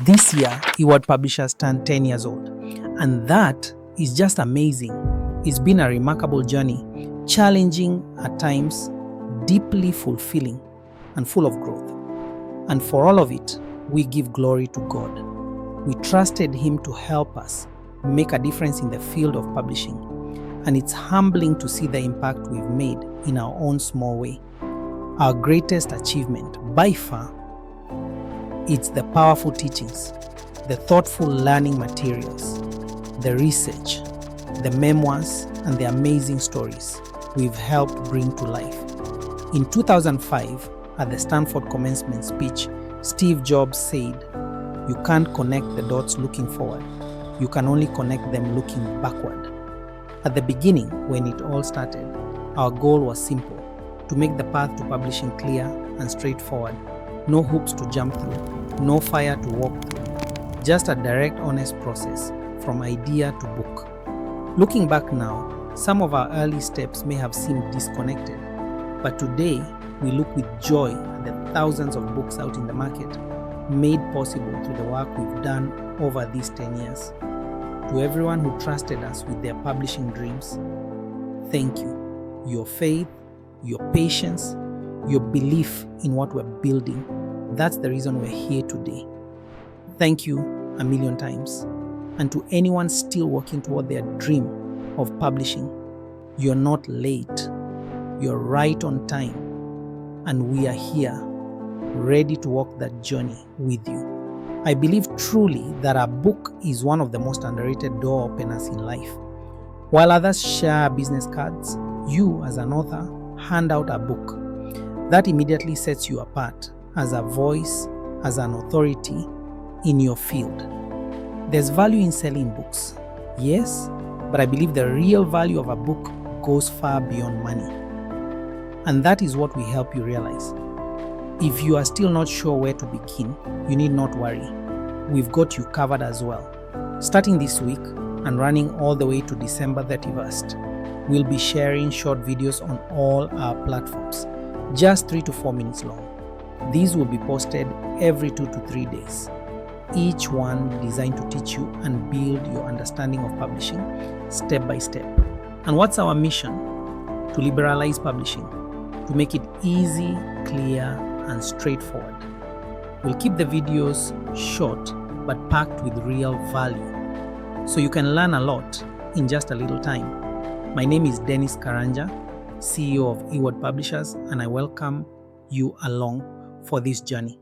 This year, Eword Publishers turned 10 years old, and that is just amazing. It's been a remarkable journey, challenging at times, deeply fulfilling, and full of growth. And for all of it, we give glory to God. We trusted Him to help us make a difference in the field of publishing, and it's humbling to see the impact we've made in our own small way. Our greatest achievement, by far, it's the powerful teachings, the thoughtful learning materials, the research, the memoirs, and the amazing stories we've helped bring to life. In 2005, at the Stanford commencement speech, Steve Jobs said, "You can't connect the dots looking forward. You can only connect them looking backward." At the beginning, when it all started, our goal was simple: to make the path to publishing clear and straightforward. No hoops to jump through, no fire to walk through. Just a direct, honest process from idea to book. Looking back now, some of our early steps may have seemed disconnected, but today we look with joy at the thousands of books out in the market, made possible through the work we've done over these 10 years. To everyone who trusted us with their publishing dreams, thank you. Your faith, your patience, your belief in what we're building, that's the reason we're here today. Thank you a million times. And to anyone still working toward their dream of publishing, you're not late. You're right on time. And we are here, ready to walk that journey with you. I believe truly that a book is one of the most underrated door openers in life. While others share business cards, you as an author hand out a book. That immediately sets you apart as a voice, as an authority in your field. There's value in selling books, yes, but I believe the real value of a book goes far beyond money. And that is what we help you realize. If you are still not sure where to begin, you need not worry. We've got you covered as well. Starting this week and running all the way to December 31st, we'll be sharing short videos on all our platforms, just 3 to 4 minutes long. These will be posted every 2 to 3 days, each one designed to teach you and build your understanding of publishing step by step. And what's our mission? To liberalize publishing, to make it easy, clear, and straightforward. We'll keep the videos short but packed with real value, so you can learn a lot in just a little time. My name is Dennis Karanja, CEO of Eword Publishers, and I welcome you along for this journey.